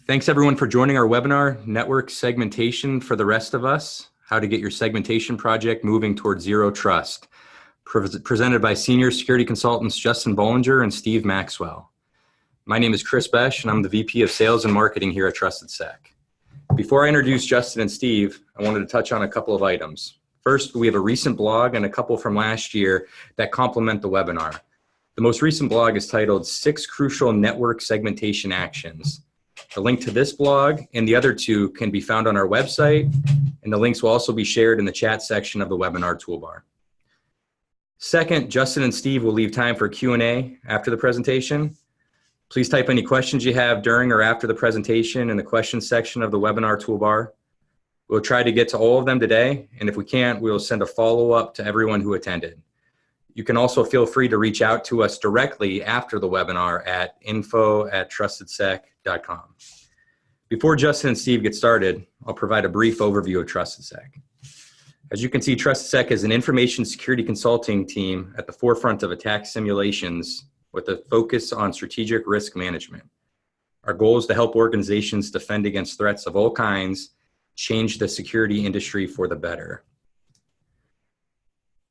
Thanks everyone for joining our webinar, Network Segmentation for the Rest of Us, How to Get Your Segmentation Project Moving Towards Zero Trust, presented by Senior Security Consultants Justin Bollinger and Steve Maxwell. My name is Chris Besch and I'm the VP of Sales and Marketing here at Trusted Sec. Before I introduce Justin and Steve, I wanted to touch on a couple of items. First, we have a recent blog and a couple from last year that complement the webinar. The most recent blog is titled 6 Crucial Network Segmentation Actions. The link to this blog and the other two can be found on our website, and the links will also be shared in the chat section of the webinar toolbar. Second, Justin and Steve will leave time for Q&A after the presentation. Please type any questions you have during or after the presentation in the questions section of the webinar toolbar. We'll try to get to all of them today, and if we can't, we'll send a follow-up to everyone who attended. You can also feel free to reach out to us directly after the webinar at info@trustedsec.com. Before Justin and Steve get started, I'll provide a brief overview of Trusted Sec. As you can see, Trusted Sec is an information security consulting team at the forefront of attack simulations with a focus on strategic risk management. Our goal is to help organizations defend against threats of all kinds, change the security industry for the better.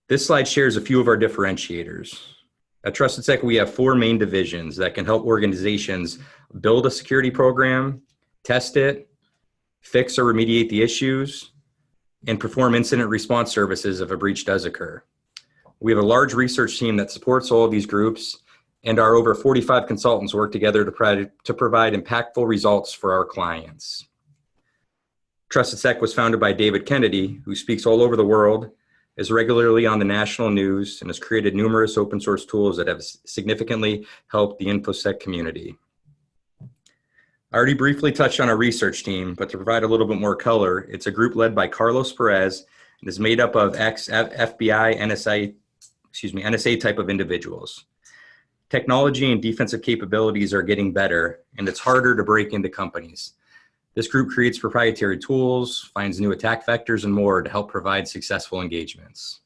This slide shares a few of our differentiators. At Trusted Sec, we have 4 main divisions that can help organizations build a security program, test it, fix or remediate the issues, and perform incident response services if a breach does occur. We have a large research team that supports all of these groups, and our over 45 consultants work together to provide impactful results for our clients. Trusted Sec was founded by David Kennedy, who speaks all over the world, is regularly on the national news, and has created numerous open source tools that have significantly helped the InfoSec community. I already briefly touched on our research team, but to provide a little bit more color, it's a group led by Carlos Perez and is made up of ex-FBI, NSA type of individuals. Technology and defensive capabilities are getting better, and it's harder to break into companies. This group creates proprietary tools, finds new attack vectors, and more to help provide successful engagements.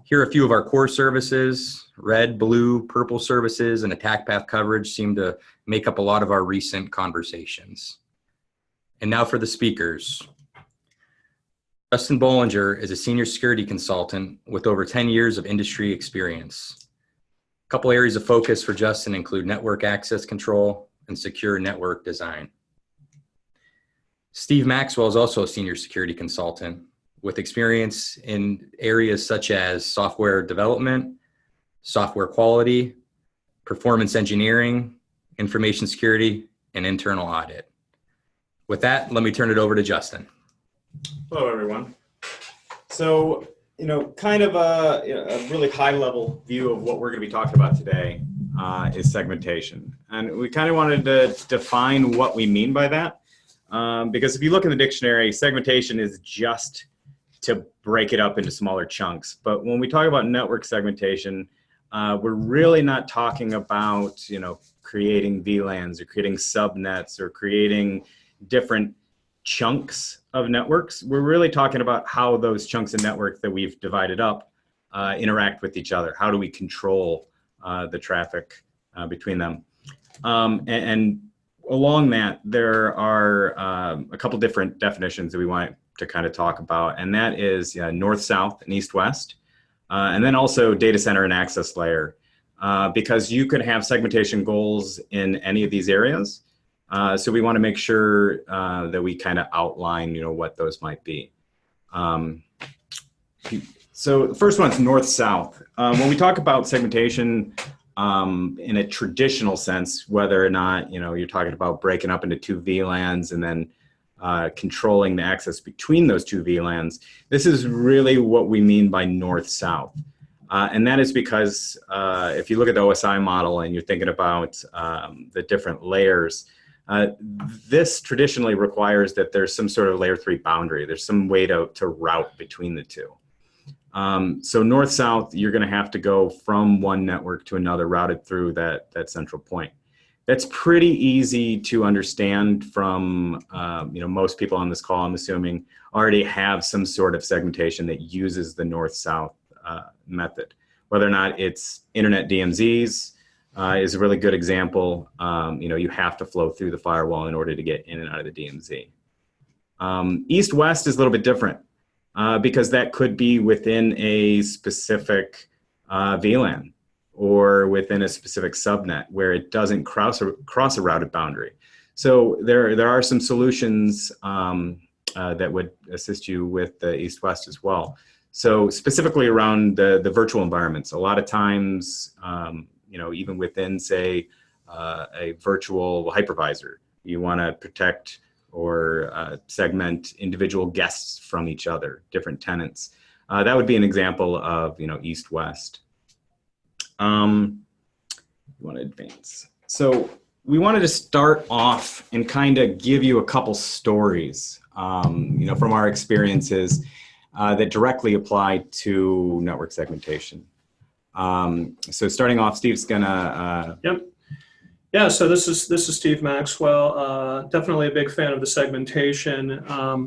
Here are a few of our core services. Red, blue, purple services, and attack path coverage seem to make up a lot of our recent conversations. And now for the speakers. Justin Bollinger is a senior security consultant with over 10 years of industry experience. A couple areas of focus for Justin include network access control and secure network design. Steve Maxwell is also a senior security consultant with experience in areas such as software development, software quality, performance engineering, information security, and internal audit. With that, let me turn it over to Justin. Hello, everyone. So, kind of a really high-level view of what we're going to be talking about today is segmentation. And we kind of wanted to define what we mean by that. Because if you look in the dictionary, segmentation is just to break it up into smaller chunks. But when we talk about network segmentation, we're really not talking about, creating VLANs or creating subnets or creating different chunks of networks. We're really talking about how those chunks of network that we've divided up interact with each other. How do we control the traffic between them? And along that, there are a couple different definitions that we want to kind of talk about, and that is north-south and east-west, and then also data center and access layer, because you could have segmentation goals in any of these areas. So we want to make sure that we kind of outline, what those might be. So the first one's north-south. When we talk about segmentation, in a traditional sense, whether or not you're talking about breaking up into 2 VLANs and then controlling the access between those 2 VLANs, this is really what we mean by north-south. And that is because if you look at the OSI model and you're thinking about the different layers, this traditionally requires that there's some sort of layer 3 boundary. There's some way to route between the two. So north-south, you're going to have to go from one network to another routed through that central point. That's pretty easy to understand from, most people on this call, I'm assuming, already have some sort of segmentation that uses the north-south method. Whether or not it's internet DMZs, is a really good example. You have to flow through the firewall in order to get in and out of the DMZ. East-west is a little bit different because that could be within a specific VLAN or within a specific subnet where it doesn't cross a routed boundary. So there are some solutions that would assist you with the east-west as well. So specifically around the virtual environments, a lot of times, even within, say, a virtual hypervisor, you want to protect or segment individual guests from each other, different tenants. That would be an example of, east-west. You want to advance. So we wanted to start off and kind of give you a couple stories, from our experiences that directly apply to network segmentation. So starting off, Steve's gonna. Yep. Yeah. So this is Steve Maxwell. Definitely a big fan of the segmentation.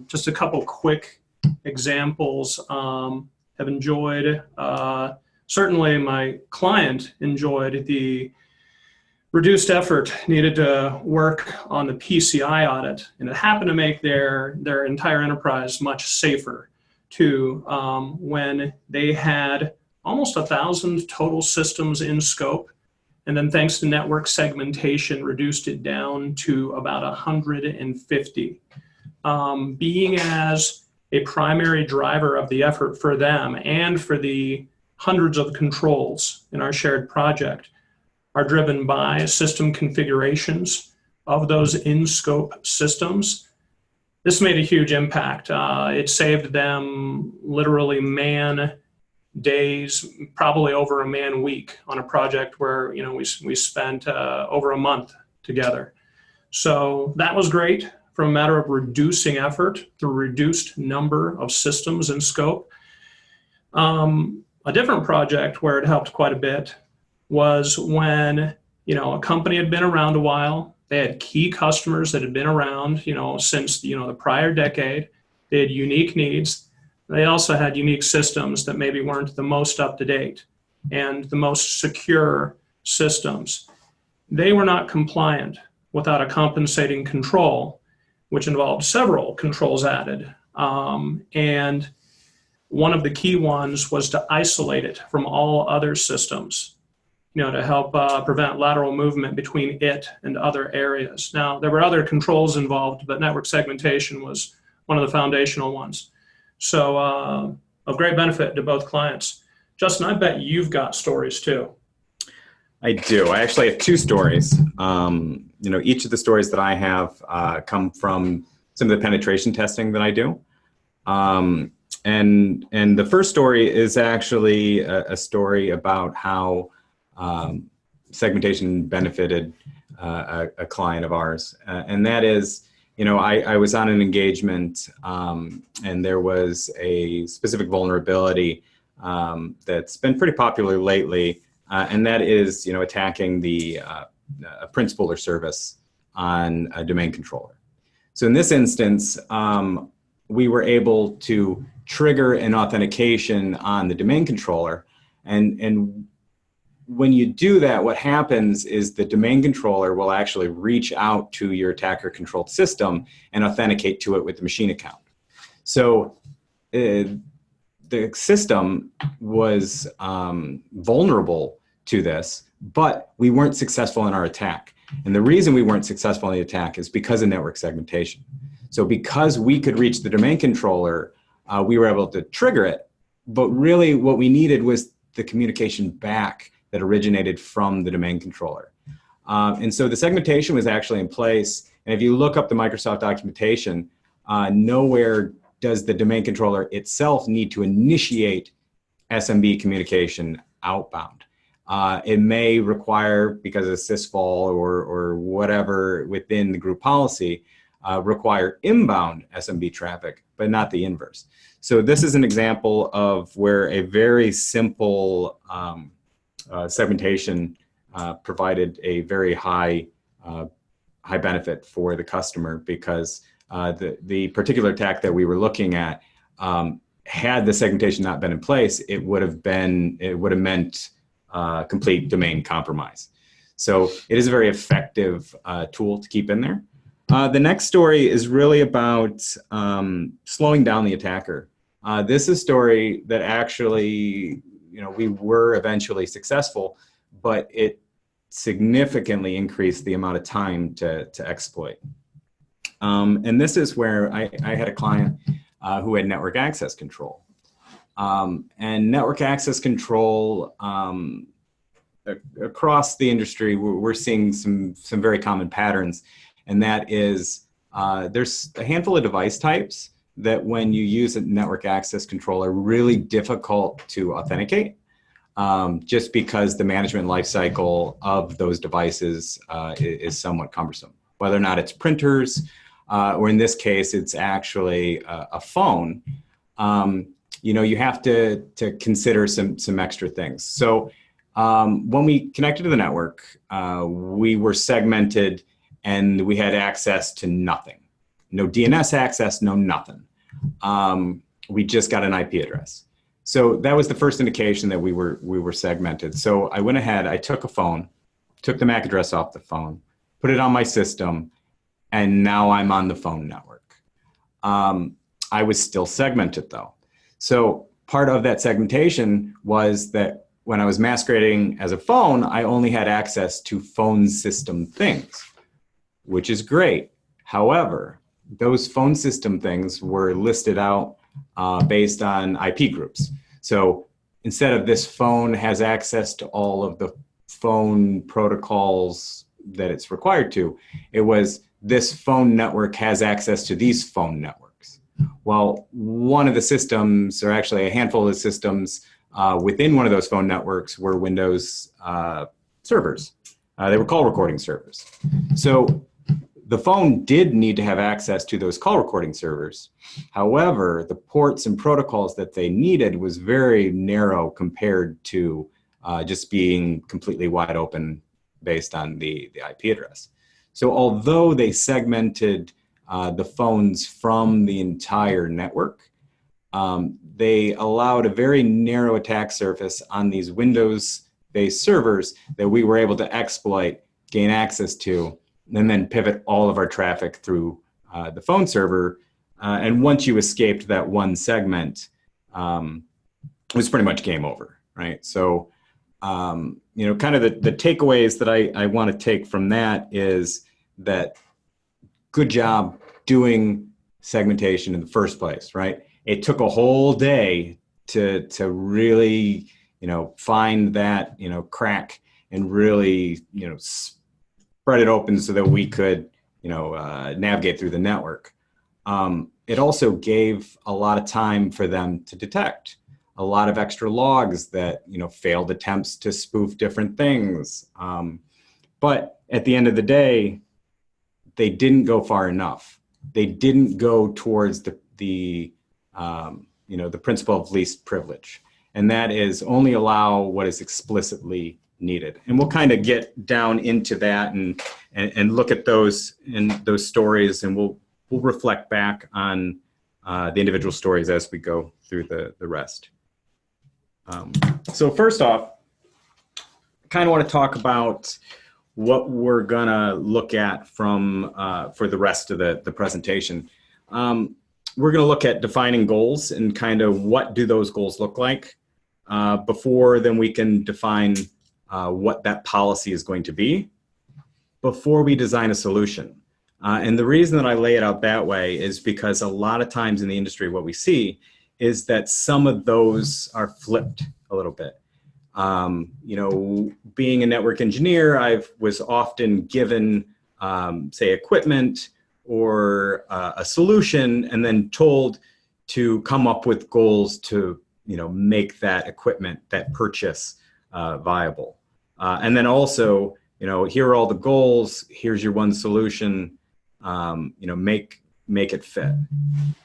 Just a couple quick examples. Have enjoyed. Certainly, my client enjoyed the reduced effort needed to work on the PCI audit, and it happened to make their entire enterprise much safer too. When they had almost 1,000 total systems in scope, and then thanks to network segmentation, reduced it down to about 150. Being as a primary driver of the effort for them and for the hundreds of controls in our shared project are driven by system configurations of those in-scope systems. This made a huge impact. It saved them literally man days, probably over a man week on a project where we spent over a month together. So that was great from a matter of reducing effort through reduced number of systems in scope. A different project where it helped quite a bit was when a company had been around a while. They had key customers that had been around since the prior decade. They had unique needs. They also had unique systems that maybe weren't the most up to date and the most secure systems. They were not compliant without a compensating control, which involved several controls added. And one of the key ones was to isolate it from all other systems, to help prevent lateral movement between it and other areas. Now, there were other controls involved, but network segmentation was one of the foundational ones. So of great benefit to both clients. Justin, I bet you've got stories too. I do. I actually have two stories. Each of the stories that I have come from some of the penetration testing that I do. And the first story is actually a story about how segmentation benefited a client of ours. And that is, I was on an engagement and there was a specific vulnerability that's been pretty popular lately. And that is, attacking the principal or service on a domain controller. So in this instance, we were able to trigger an authentication on the domain controller. And when you do that, what happens is the domain controller will actually reach out to your attacker controlled system and authenticate to it with the machine account. So the system was vulnerable to this, but we weren't successful in our attack. And the reason we weren't successful in the attack is because of network segmentation. So because we could reach the domain controller, we were able to trigger it, but really what we needed was the communication back that originated from the domain controller. And so the segmentation was actually in place. And if you look up the Microsoft documentation, nowhere does the domain controller itself need to initiate SMB communication outbound. It may require, because of sysvol or whatever within the group policy, require inbound SMB traffic, but not the inverse. So this is an example of where a very simple segmentation provided a very high benefit for the customer, because the particular attack that we were looking at, had the segmentation not been in place, it would have meant complete domain compromise. So it is a very effective tool to keep in there. The next story is really about slowing down the attacker. This is a story that actually, we were eventually successful, but it significantly increased the amount of time to exploit. And this is where I had a client who had network access control. And network access control across the industry, we're seeing some very common patterns. And that is, there's a handful of device types that when you use a network access control are really difficult to authenticate, just because the management lifecycle of those devices is somewhat cumbersome. Whether or not it's printers, or in this case, it's actually a phone, you have to consider some extra things. So when we connected to the network, we were segmented and we had access to nothing. No DNS access, no nothing. We just got an IP address. So that was the first indication that we were segmented. So I went ahead, I took a phone, took the MAC address off the phone, put it on my system, and now I'm on the phone network. I was still segmented though. So part of that segmentation was that when I was masquerading as a phone, I only had access to phone system things, which is great. However, those phone system things were listed out based on IP groups. So instead of this phone has access to all of the phone protocols that it's required to, it was this phone network has access to these phone networks. Well, one of the systems, or actually a handful of the systems within one of those phone networks were Windows servers. They were call recording servers. So the phone did need to have access to those call recording servers. However, the ports and protocols that they needed was very narrow compared to just being completely wide open based on the IP address. So although they segmented the phones from the entire network, they allowed a very narrow attack surface on these Windows-based servers that we were able to exploit, gain access to, and then pivot all of our traffic through the phone server. And once you escaped that one segment, it was pretty much game over, right? So, kind of the takeaways that I want to take from that is that good job doing segmentation in the first place, right? It took a whole day to really, find that, crack and really, spread it open so that we could, navigate through the network. It also gave a lot of time for them to detect a lot of extra logs that, failed attempts to spoof different things. But at the end of the day, they didn't go far enough. They didn't go towards the principle of least privilege. And that is only allow what is explicitly needed. And we'll kind of get down into that and look at those stories, and we'll reflect back on the individual stories as we go through the rest. So first off, I kind of want to talk about what we're gonna look at from for the rest of the presentation. We're gonna look at defining goals and kind of what do those goals look like before then we can define what that policy is going to be before we design a solution. And the reason that I lay it out that way is because a lot of times in the industry, what we see is that some of those are flipped a little bit. Being a network engineer, I was often given, say, equipment or a solution and then told to come up with goals to, make that equipment, that purchase viable. And then also, here are all the goals, here's your one solution, make it fit.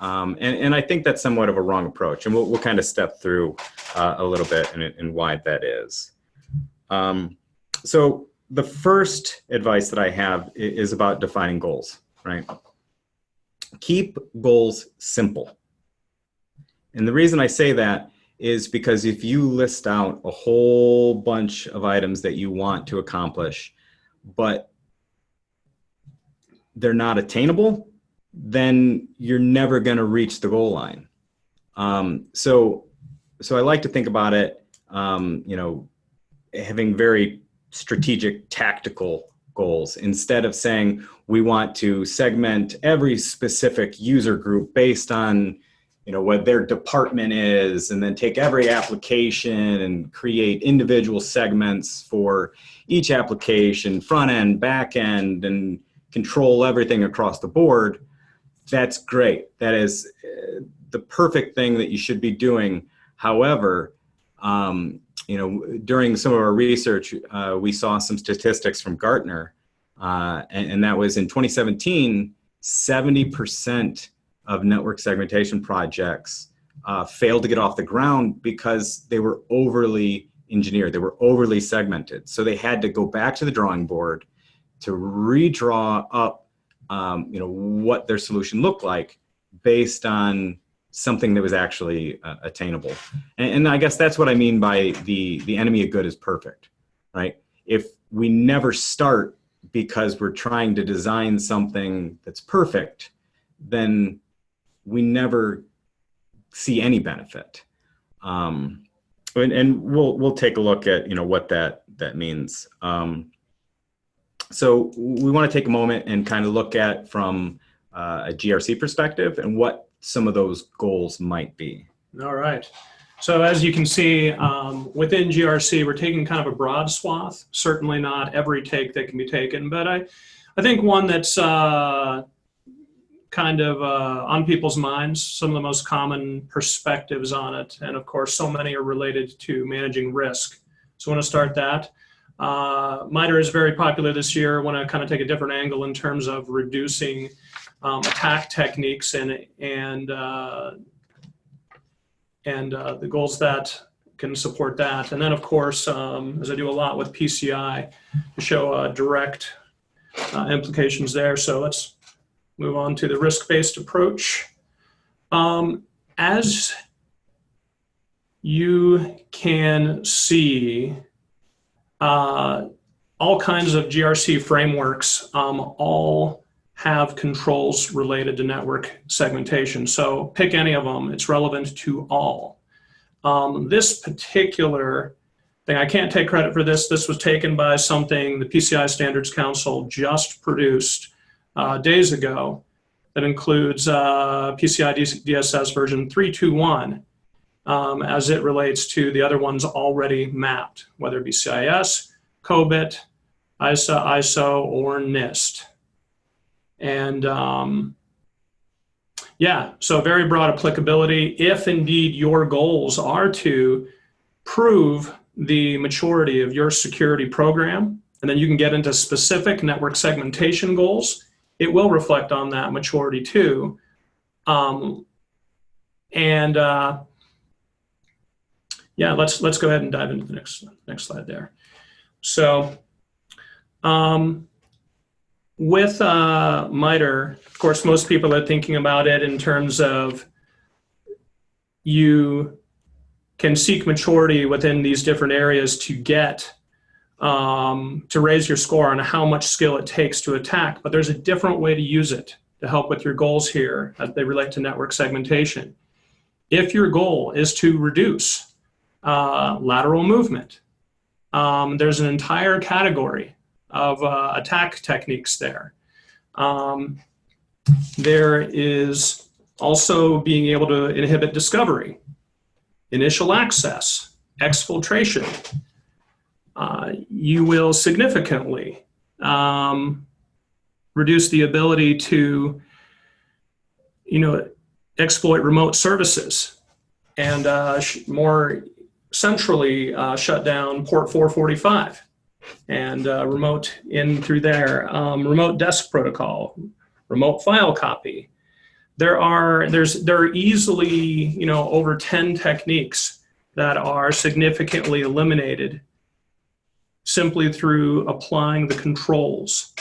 And I think that's somewhat of a wrong approach. And we'll kind of step through a little bit and why that is. So the first advice that I have is about defining goals, right? Keep goals simple. And the reason I say that is because if you list out a whole bunch of items that you want to accomplish, but they're not attainable, then you're never going to reach the goal line. So I like to think about it, having very strategic, tactical goals instead of saying we want to segment every specific user group based on what their department is, and then take every application and create individual segments for each application, front end, back end, and control everything across the board. That's great. That is the perfect thing that you should be doing. However, during some of our research, we saw some statistics from Gartner, and that was in 2017, 70% of network segmentation projects failed to get off the ground because they were overly engineered. They were overly segmented. So they had to go back to the drawing board to redraw up, what their solution looked like based on something that was actually attainable. And I guess that's what I mean by the enemy of good is perfect, right? If we never start because we're trying to design something that's perfect, then we never see any benefit. And we'll take a look at what that means. So we want to take a moment and kind of look at from a GRC perspective and what some of those goals might be. All right. So as you can see, within GRC, we're taking kind of a broad swath. Certainly not every take that can be taken, but I think one that's kind of on people's minds, some of the most common perspectives on it. And of course, so many are related to managing risk. So I want to start that. MITRE is very popular this year. I want to kind of take a different angle in terms of reducing attack techniques and the goals that can support that. And then of course, as I do a lot with PCI, to show direct implications there. So let's move on to the risk-based approach. As you can see, all kinds of GRC frameworks all have controls related to network segmentation. So pick any of them, it's relevant to all. This particular thing, I can't take credit for this. This was taken by something the PCI Standards Council just produced days ago that includes PCI DSS version 321 as it relates to the other ones already mapped, whether it be CIS, COBIT, ISO, or NIST. And yeah, so very broad applicability if indeed your goals are to prove the maturity of your security program, and then you can get into specific network segmentation goals. It will reflect on that maturity too. Yeah, let's go ahead and dive into the next slide there. So with MITRE, of course, most people are thinking about it in terms of you can seek maturity within these different areas to get to raise your score on how much skill it takes to attack. But there's a different way to use it to help with your goals here as they relate to network segmentation. If your goal is to reduce lateral movement, there's an entire category of attack techniques there. There is also being able to inhibit discovery, initial access, exfiltration. You will significantly reduce the ability to, exploit remote services and more centrally shut down port 445 and remote in through there, remote desk protocol, remote file copy. There are easily, over 10 techniques that are significantly eliminated simply through applying the controls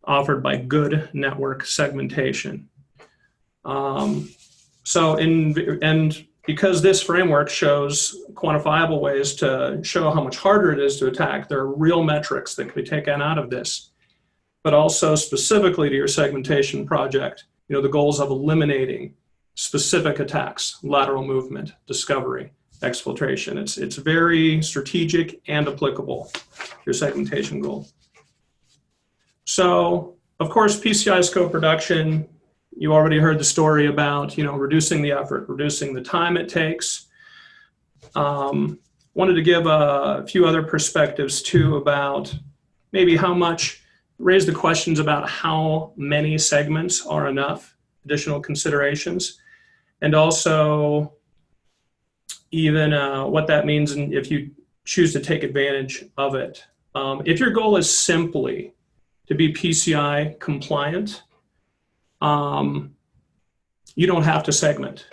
offered by good network segmentation. And because this framework shows quantifiable ways to show how much harder it is to attack, there are real metrics that can be taken out of this. But also specifically to your segmentation project, the goals of eliminating specific attacks, lateral movement, discovery, exfiltration. It's very strategic and applicable to your segmentation goal. So, of course, PCI scope reduction, you already heard the story about, reducing the effort, reducing the time it takes. Wanted to give a few other perspectives too about maybe how much, raise the questions about how many segments are enough, additional considerations, and also even what that means and if you choose to take advantage of it. If your goal is simply to be PCI compliant, you don't have to segment.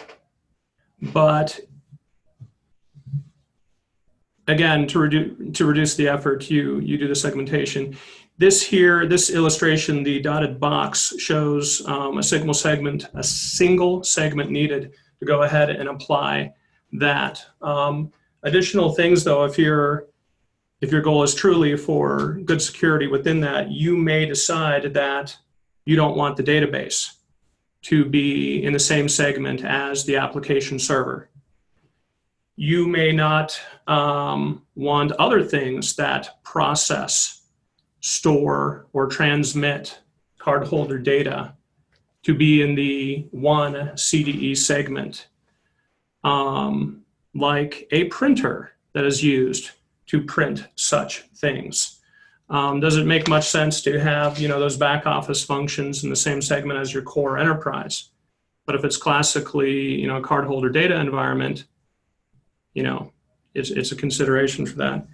But again, to reduce the effort, you do the segmentation. This illustration, the dotted box, shows a single segment needed to go ahead and apply that. Additional things, though, if your goal is truly for good security within that, you may decide that you don't want the database to be in the same segment as the application server. You may not want other things that process, store, or transmit cardholder data to be in the one CDE segment, like a printer that is used to print such things. Does it make much sense to have those back office functions in the same segment as your core enterprise? But if it's classically a cardholder data environment, it's a consideration for that.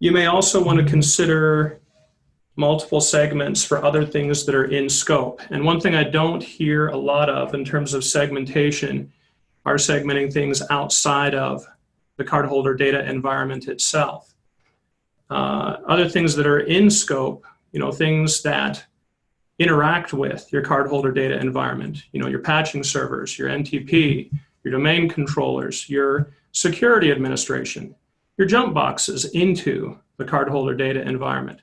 You may also want to consider multiple segments for other things that are in scope. And one thing I don't hear a lot of in terms of segmentation are segmenting things outside of the cardholder data environment itself. Other things that are in scope, things that interact with your cardholder data environment, your patching servers, your NTP, your domain controllers, your security administration, your jump boxes into the cardholder data environment.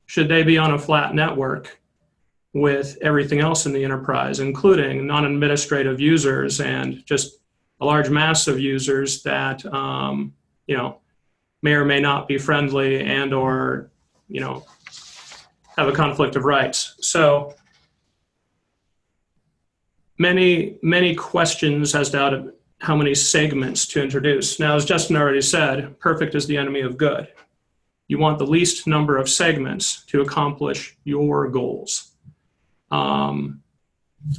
Should they be on a flat network with everything else in the enterprise, including non-administrative users and just a large mass of users that may or may not be friendly and or have a conflict of rights? So many questions as to how many segments to introduce. Now, as Justin already said, perfect is the enemy of good. You want the least number of segments to accomplish your goals.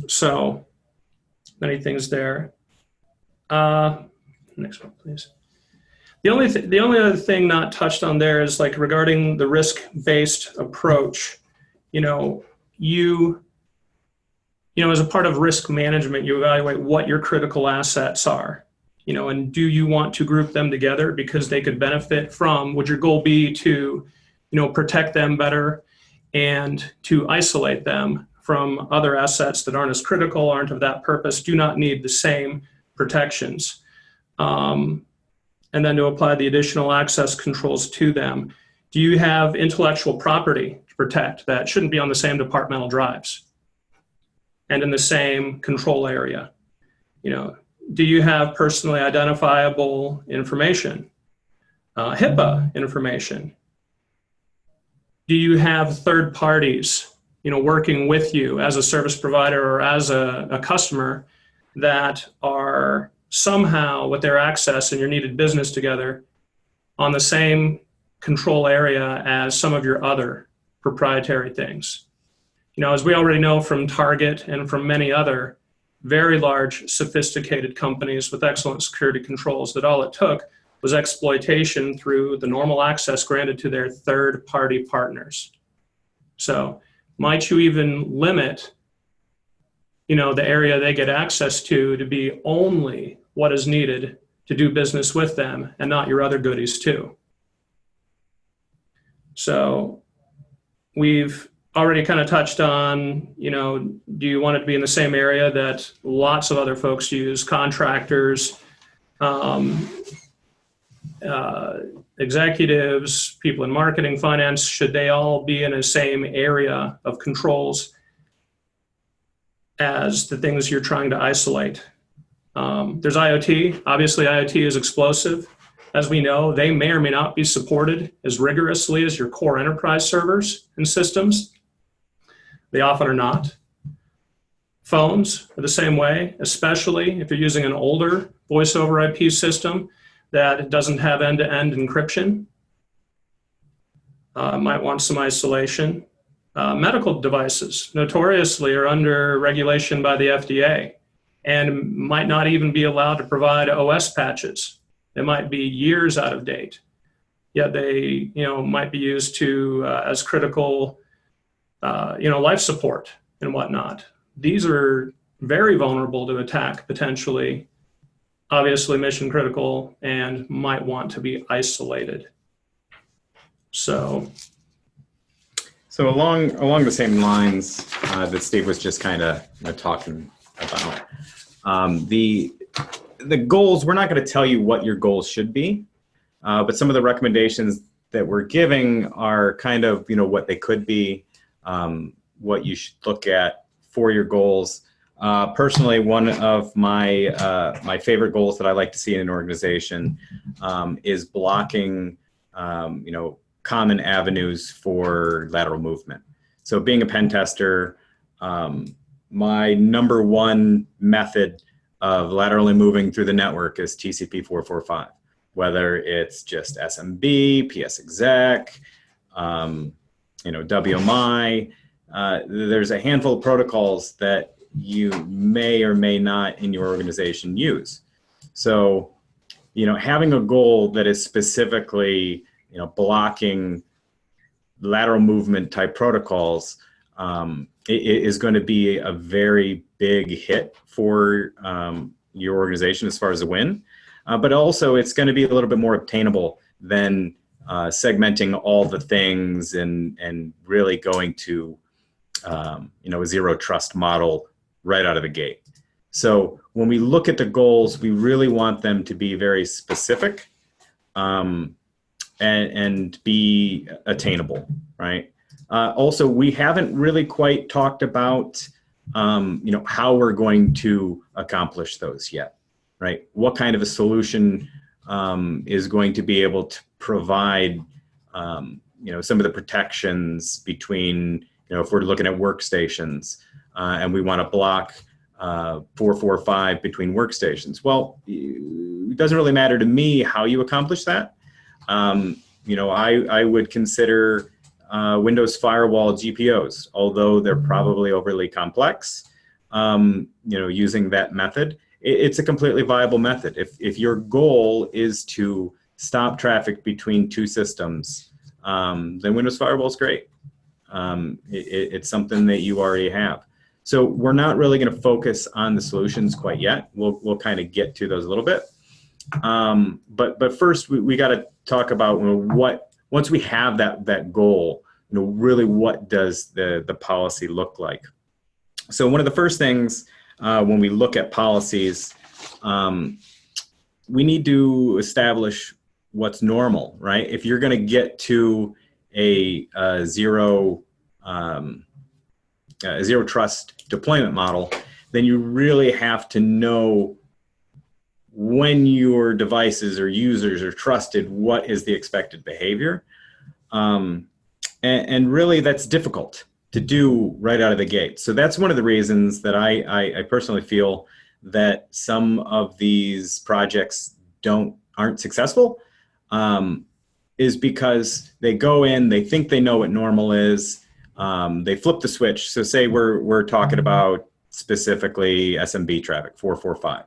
So many things there. Next one, please. The only other thing not touched on there is regarding the risk-based approach. As a part of risk management, you evaluate what your critical assets are, and do you want to group them together because they could benefit from, would your goal be to, protect them better and to isolate them from other assets that aren't as critical, aren't of that purpose, do not need the same protections, and then to apply the additional access controls to them. Do you have intellectual property to protect that shouldn't be on the same departmental drives and in the same control area? Do you have personally identifiable information, HIPAA information? Do you have third parties, working with you as a service provider or as a customer that are somehow with their access and your needed business together on the same control area as some of your other proprietary things? As we already know from Target and from many other very large, sophisticated companies with excellent security controls, that all it took was exploitation through the normal access granted to their third-party partners. So might you even limit, the area they get access to be only what is needed to do business with them and not your other goodies too? So we've already kind of touched on, do you want it to be in the same area that lots of other folks use, contractors, um, executives, people in marketing, finance, should they all be in the same area of controls as the things you're trying to isolate? There's IoT. Obviously, IoT is explosive. As we know, they may or may not be supported as rigorously as your core enterprise servers and systems. They often are not. Phones are the same way, especially if you're using an older voice over IP system that doesn't have end-to-end encryption. Might want some isolation. Medical devices notoriously are under regulation by the FDA and might not even be allowed to provide OS patches. They might be years out of date, yet they might be used to as critical life support and whatnot. These are very vulnerable to attack potentially, obviously mission critical, and might want to be isolated. So along the same lines that Steve was just kind of talking about, the goals, we're not going to tell you what your goals should be, but some of the recommendations that we're giving are kind of what they could be, what you should look at for your goals. Personally, one of my favorite goals that I like to see in an organization is blocking common avenues for lateral movement. So being a pen tester, my number one method of laterally moving through the network is TCP 445, whether it's just SMB, PSExec, WMI. There's a handful of protocols that you may or may not in your organization use. So, having a goal that is specifically, blocking lateral movement type protocols is going to be a very big hit for your organization as far as a win. But also it's going to be a little bit more obtainable than segmenting all the things and really going to a zero trust model right out of the gate. So when we look at the goals, we really want them to be very specific and be attainable, right? Also, we haven't really quite talked about how we're going to accomplish those yet, right? What kind of a solution is going to be able to provide some of the protections between, if we're looking at workstations and we want to block 445 between workstations. Well, it doesn't really matter to me how you accomplish that. I would consider Windows Firewall GPOs, although they're probably overly complex, using that method. It's a completely viable method. If your goal is to stop traffic between two systems, then Windows Firewall is great. It's something that you already have. So we're not really going to focus on the solutions quite yet. We'll kind of get to those a little bit. But first we got to talk about once we have that goal, really what does the policy look like? So one of the first things when we look at policies, we need to establish what's normal, right? If you're going to get to a zero trust deployment model, then you really have to know when your devices or users are trusted, what is the expected behavior? And really that's difficult to do right out of the gate. So that's one of the reasons that I personally feel that some of these projects aren't successful, is because they go in, they think they know what normal is, they flip the switch. So say we're talking about specifically SMB traffic, 445,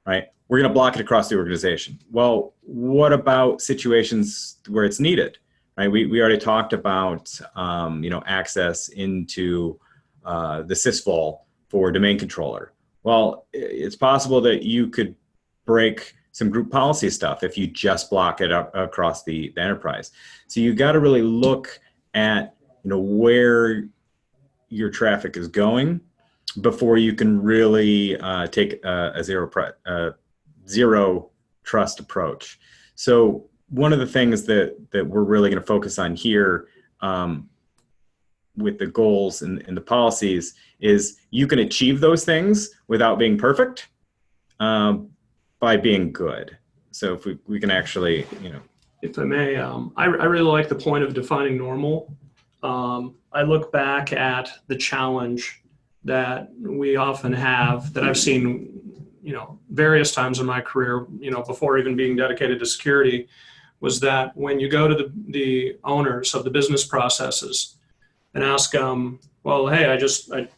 right? We're going to block it across the organization. Well, what about situations where it's needed, right? We already talked about, access into the sysvol for domain controller. Well, it's possible that you could break some group policy stuff if you just block it across the enterprise. So you got to really look at, where your traffic is going before you can really take a zero trust approach. So one of the things that we're really going to focus on here with the goals and the policies is you can achieve those things without being perfect by being good. So if we can actually, If I may, I really like the point of defining normal. I look back at the challenge that we often have, that I've seen, various times in my career, before even being dedicated to security, was that when you go to the owners of the business processes and ask them, well, hey, I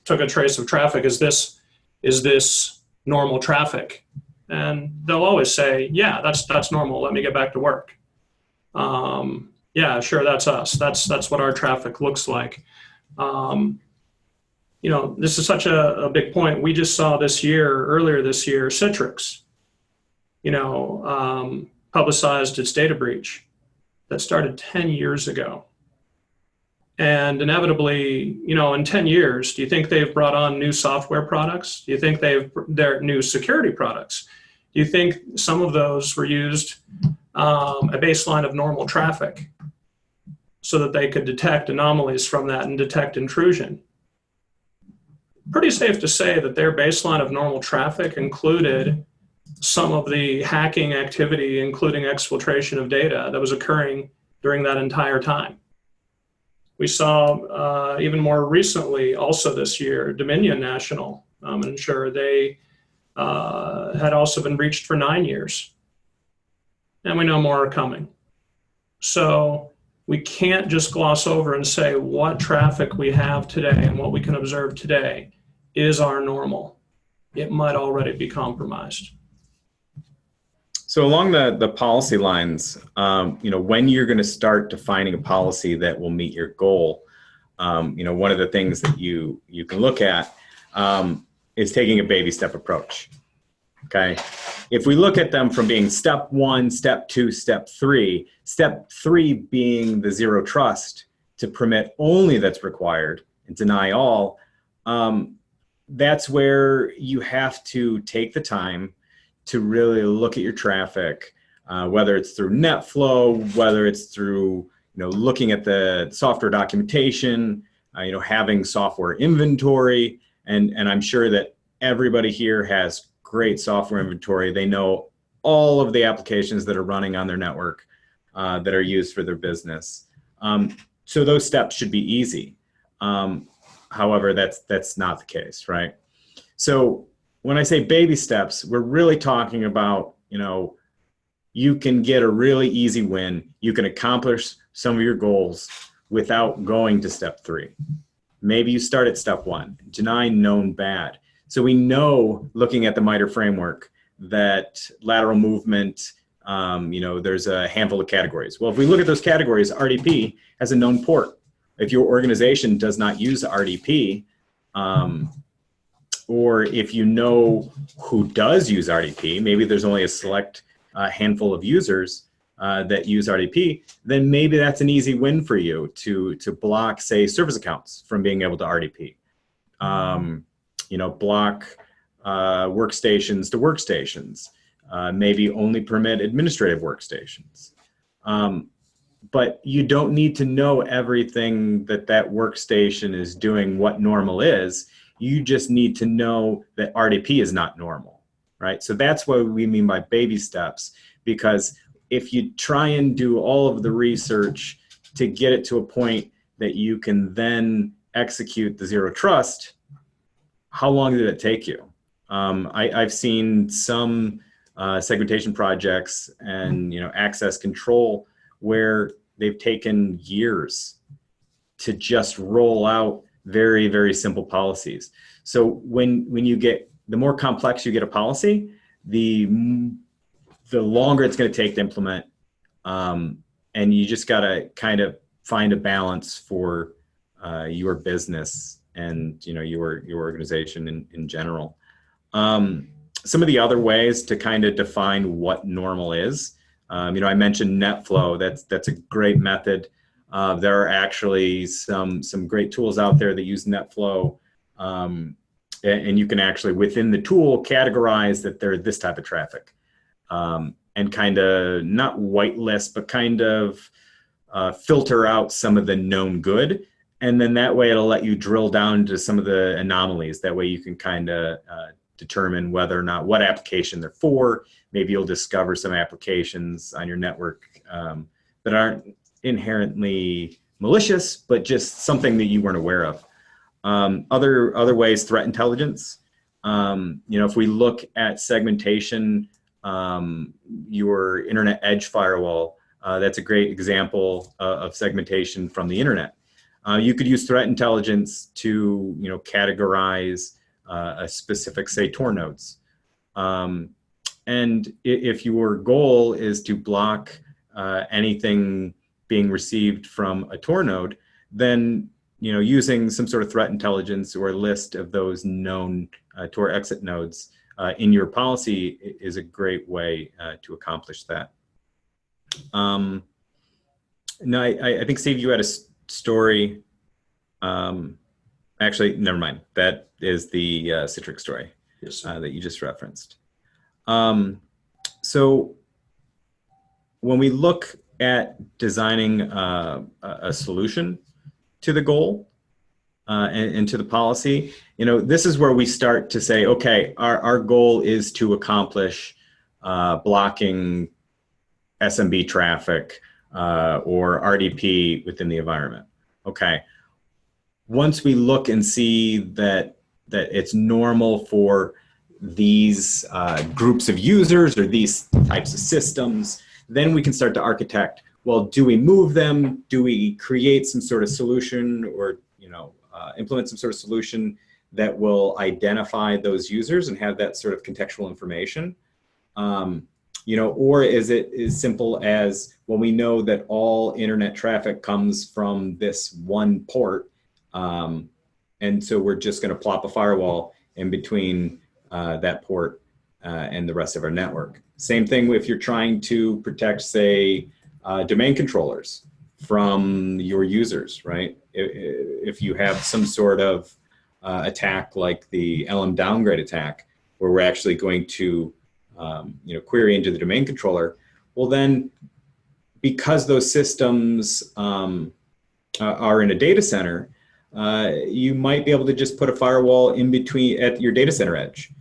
took a trace of traffic. Is this normal traffic? And they'll always say, yeah, that's normal. Let me get back to work. Yeah, sure, that's us. That's what our traffic looks like. This is such a big point. We just saw earlier this year, Citrix, publicized its data breach that started 10 years ago. And inevitably, in 10 years, do you think they've brought on new software products? Do you think they're new security products? Do you think some of those were used a baseline of normal traffic so that they could detect anomalies from that and detect intrusion? Pretty safe to say that their baseline of normal traffic included some of the hacking activity, including exfiltration of data that was occurring during that entire time. We saw even more recently, also this year, Dominion National, ensure they had also been breached for 9 years. And we know more are coming. So we can't just gloss over and say what traffic we have today and what we can observe today is our normal. It might already be compromised. So along the policy lines, when you're going to start defining a policy that will meet your goal, one of the things that you can look at is taking a baby step approach. Okay. If we look at them from being step 1, step 2, step 3 being the zero trust to permit only that's required and deny all, that's where you have to take the time to really look at your traffic, whether it's through NetFlow, whether it's through looking at the software documentation, having software inventory, and I'm sure that everybody here has great software inventory. They know all of the applications that are running on their network that are used for their business. So those steps should be easy. However, that's not the case, right? So when I say baby steps, we're really talking about, you can get a really easy win. You can accomplish some of your goals without going to step 3. Maybe you start at step 1, deny known bad. So we know, looking at the MITRE framework, that lateral movement, there's a handful of categories. Well, if we look at those categories, RDP has a known port. If your organization does not use RDP, or if you know who does use RDP, maybe there's only a select handful of users that use RDP, then maybe that's an easy win for you to block, say, service accounts from being able to RDP. Block workstations to workstations, maybe only permit administrative workstations. But you don't need to know everything that workstation is doing, what normal is. You just need to know that RDP is not normal, right? So that's what we mean by baby steps, because if you try and do all of the research to get it to a point that you can then execute the zero trust, how long did it take you? I've seen some segmentation projects and access control where they've taken years to just roll out very, very simple policies. So when you get, the more complex you get a policy, the longer it's going to take to implement, and you just got to kind of find a balance for your business and your organization in general. Some of the other ways to kind of define what normal is, I mentioned NetFlow. That's a great method. There are actually some great tools out there that use NetFlow, and you can actually, within the tool, categorize that they're this type of traffic, and kind of not whitelist, but kind of filter out some of the known good. And then that way it'll let you drill down to some of the anomalies. That way you can kind of determine whether or not what application they're for. Maybe you'll discover some applications on your network that aren't inherently malicious, but just something that you weren't aware of. Other ways, threat intelligence. If we look at segmentation, your internet edge firewall, that's a great example of segmentation from the internet. You could use threat intelligence to, categorize a specific, say, Tor nodes. And if your goal is to block anything being received from a Tor node, then using some sort of threat intelligence or a list of those known Tor exit nodes in your policy is a great way to accomplish that. No, I think, Steve, you had a story. Actually, never mind. That is the Citrix story. Yes, that you just referenced. So when we look at designing a solution to the goal and to the policy, this is where we start to say, okay, our goal is to accomplish blocking SMB traffic or RDP within the environment. Okay. Once we look and see that it's normal for these groups of users or these types of systems, then we can start to architect, well, do we move them? Do we create some sort of solution or implement some sort of solution that will identify those users and have that sort of contextual information? Or is it as simple as, well, we know that all internet traffic comes from this one port, and so we're just going to plop a firewall in between that port and the rest of our network. Same thing if you're trying to protect, say, domain controllers from your users, right? If you have some sort of attack like the LM downgrade attack, where we're actually going to query into the domain controller, well then, because those systems are in a data center, you might be able to just put a firewall in between at your data center edge.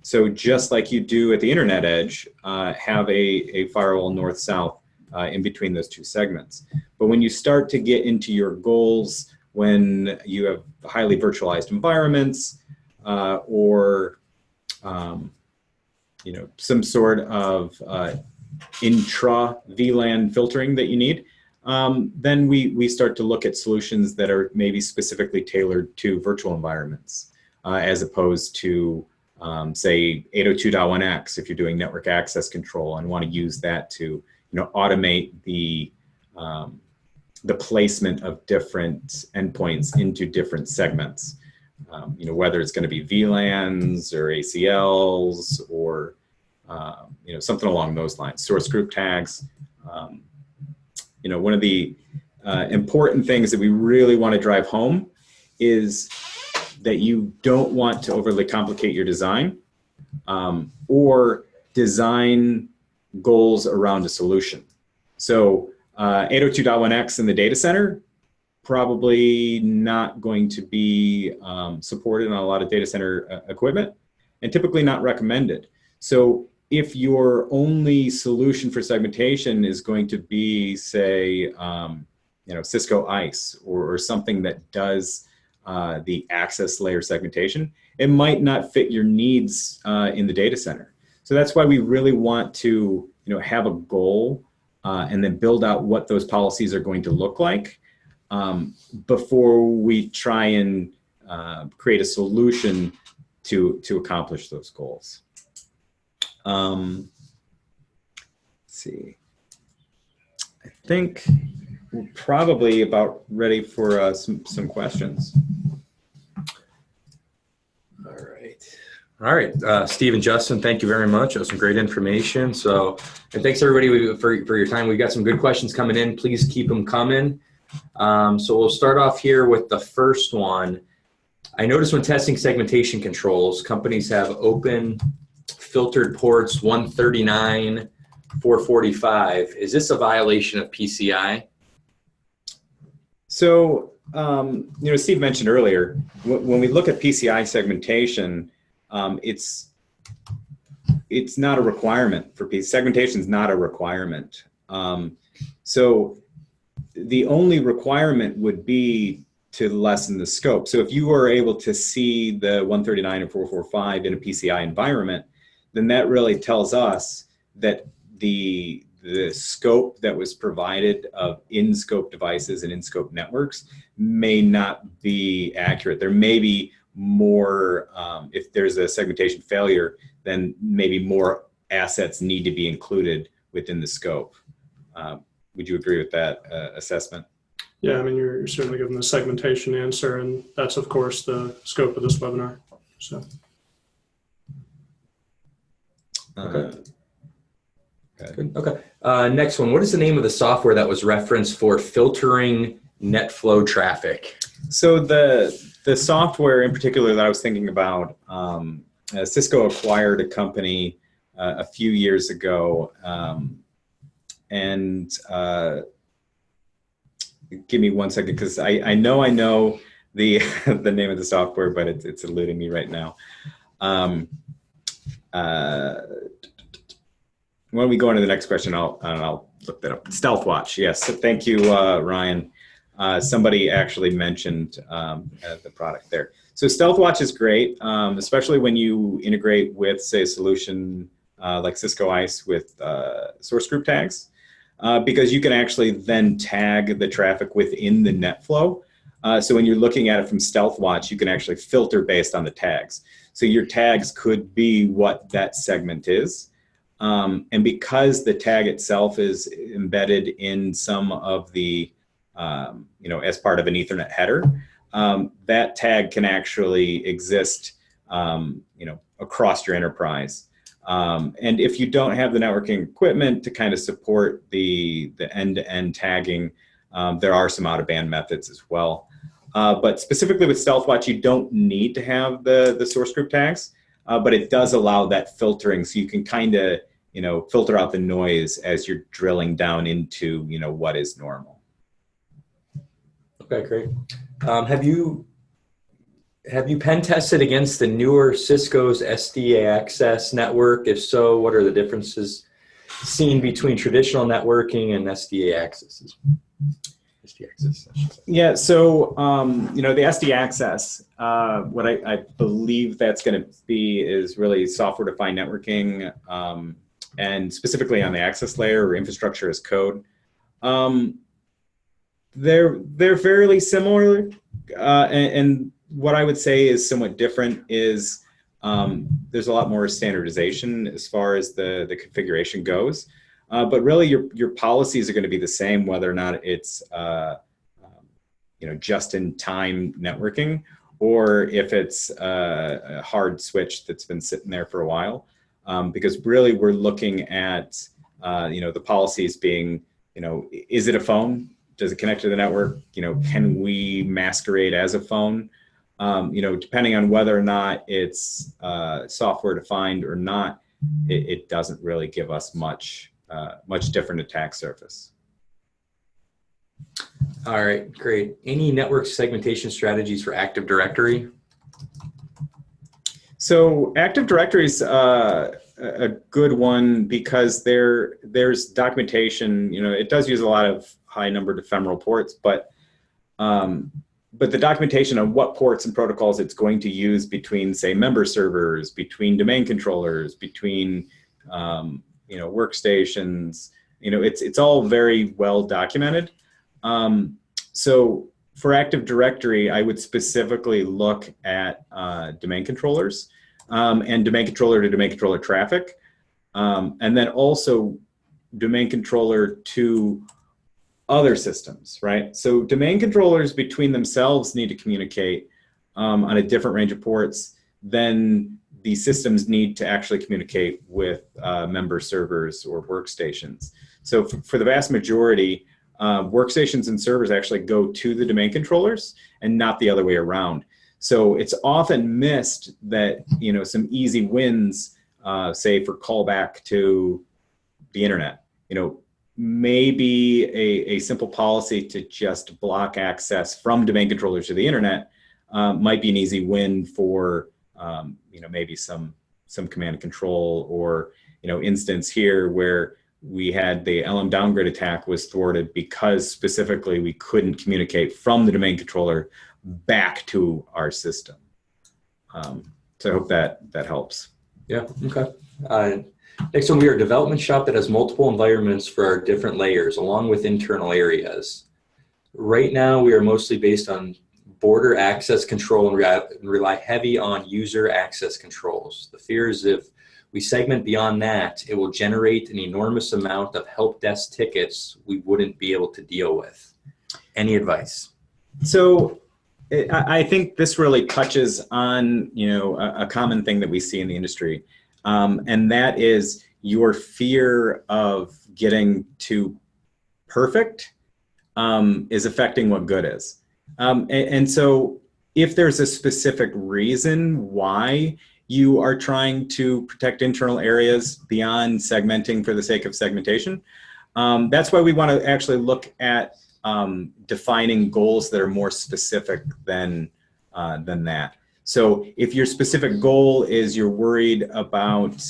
So just like you do at the internet edge, have a firewall north-south in between those two segments. But when you start to get into your goals, when you have highly virtualized environments or some sort of intra VLAN filtering that you need, then we start to look at solutions that are maybe specifically tailored to virtual environments, as opposed to, say, 802.1x if you're doing network access control and want to use that to automate the placement of different endpoints into different segments. Whether it's going to be VLANs or ACLs or something along those lines, source group tags. One of the important things that we really want to drive home is that you don't want to overly complicate your design or design goals around a solution. So 802.1x in the data center, probably not going to be supported on a lot of data center equipment, and typically not recommended. So if your only solution for segmentation is going to be, say, Cisco ICE or something that does the access layer segmentation, it might not fit your needs in the data center. So that's why we really want to have a goal and then build out what those policies are going to look like before we try and create a solution to accomplish those goals. Let's see. I think we're probably about ready for some questions. All right, Steve and Justin, thank you very much. That was some great information. And thanks everybody for your time. We've got some good questions coming in. Please keep them coming. So we'll start off here with the first one. I noticed when testing segmentation controls, companies have open filtered ports 139, 445. Is this a violation of PCI? So, Steve mentioned earlier, when we look at PCI segmentation, it's not a requirement for segmentation is not a requirement. So the only requirement would be to lessen the scope. So if you were able to see the 139 and 445 in a PCI environment, then that really tells us that the scope that was provided of in-scope devices and in-scope networks may not be accurate. There may be more, if there's a segmentation failure, then maybe more assets need to be included within the scope. Would you agree with that assessment? Yeah, I mean, you're certainly giving the segmentation answer, and that's, of course, the scope of this webinar. So. Okay. Good. Okay. Next one. What is the name of the software that was referenced for filtering net flow traffic? So the software in particular that I was thinking about, Cisco acquired a company a few years ago, and give me 1 second because I know the the name of the software, but it's eluding me right now. When we go into the next question, I'll look that up. StealthWatch, yes. So thank you, Ryan. Somebody actually mentioned the product there. So StealthWatch is great, especially when you integrate with, say, a solution like Cisco ICE with source group tags, because you can actually then tag the traffic within the net flow. So when you're looking at it from StealthWatch, you can actually filter based on the tags. So your tags could be what that segment is. And because the tag itself is embedded in some of the, as part of an Ethernet header, that tag can actually exist, across your enterprise. And if you don't have the networking equipment to kind of support the end-to-end tagging, there are some out-of-band methods as well. But specifically with StealthWatch, you don't need to have the source group tags, but it does allow that filtering, so you can kind of filter out the noise as you're drilling down into what is normal. Okay, great. Have you pen tested against the newer Cisco's SDA Access network? If so, what are the differences seen between traditional networking and SDA Access? SDA Access. Yeah, so the SD Access, what I believe that's going to be is really software-defined networking, and specifically on the access layer or infrastructure as code. They're fairly similar, and what I would say is somewhat different is there's a lot more standardization as far as the configuration goes. But really, your policies are going to be the same, whether or not it's just-in-time networking, or if it's a hard switch that's been sitting there for a while. Because really, we're looking at the policies being, is it a phone? Does it connect to the network? Can we masquerade as a phone? Depending on whether or not it's software defined or not, it doesn't really give us much different attack surface. All right, great. Any network segmentation strategies for Active Directory? So Active Directory is a good one because there's documentation. It does use a lot of high numbered ephemeral ports, but the documentation on what ports and protocols it's going to use between, say, member servers, between domain controllers, between workstations, it's all very well documented. So for Active Directory, I would specifically look at domain controllers and domain controller to domain controller traffic, and then also domain controller to other systems, right? So domain controllers between themselves need to communicate on a different range of ports than the systems need to actually communicate with member servers or workstations. So for the vast majority, workstations and servers actually go to the domain controllers and not the other way around. So it's often missed that, some easy wins, say for callback to the internet, maybe a simple policy to just block access from domain controllers to the internet might be an easy win for, maybe some command and control, or, instance here where we had the LM downgrade attack was thwarted because specifically we couldn't communicate from the domain controller back to our system. So I hope that helps. Yeah, okay. Next one, we are a development shop that has multiple environments for our different layers along with internal areas. Right now, we are mostly based on border access control and rely heavy on user access controls. The fear is if we segment beyond that, it will generate an enormous amount of help desk tickets we wouldn't be able to deal with. Any advice? So I think this really touches on, a common thing that we see in the industry. And that is your fear of getting to perfect is affecting what good is. And so if there's a specific reason why you are trying to protect internal areas beyond segmenting for the sake of segmentation, that's why we want to actually look at defining goals that are more specific than that. So if your specific goal is you're worried about,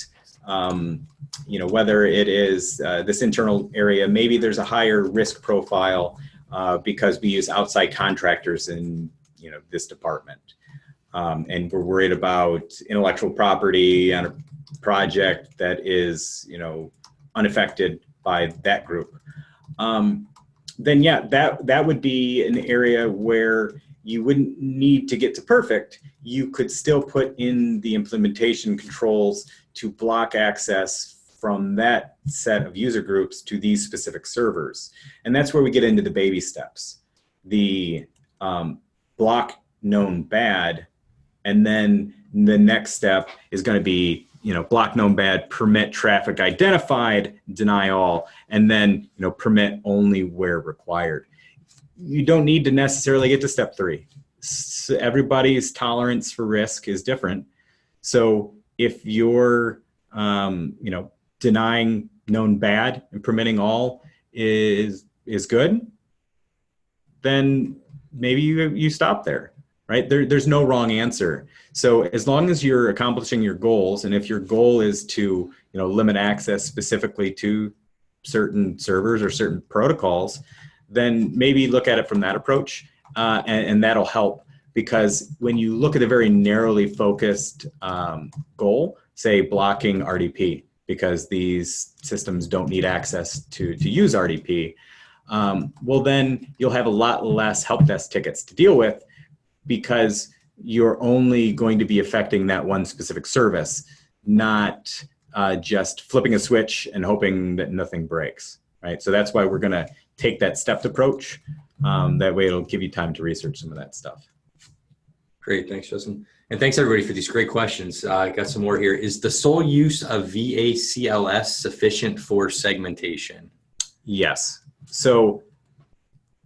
whether it is this internal area, maybe there's a higher risk profile because we use outside contractors in, this department. And we're worried about intellectual property on a project that is, unaffected by that group. Then yeah, that would be an area where you wouldn't need to get to perfect. You could still put in the implementation controls to block access from that set of user groups to these specific servers. And that's where we get into the baby steps. The block known bad, and then the next step is going to be, block known bad, permit traffic identified, deny all, and then, permit only where required. You don't need to necessarily get to step 3. So everybody's tolerance for risk is different. So if you're, denying known bad and permitting all is good, then maybe you stop there, right? There's no wrong answer. So as long as you're accomplishing your goals, and if your goal is to, limit access specifically to certain servers or certain protocols, then maybe look at it from that approach, and that'll help. Because when you look at a very narrowly focused goal, say blocking RDP, because these systems don't need access to use RDP, well then you'll have a lot less help desk tickets to deal with, because you're only going to be affecting that one specific service, not just flipping a switch and hoping that nothing breaks, right? So that's why we're gonna take that stepped approach. That way it'll give you time to research some of that stuff. Great, thanks, Justin. And thanks everybody for these great questions. I got some more here. Is the sole use of VACLS sufficient for segmentation? Yes. So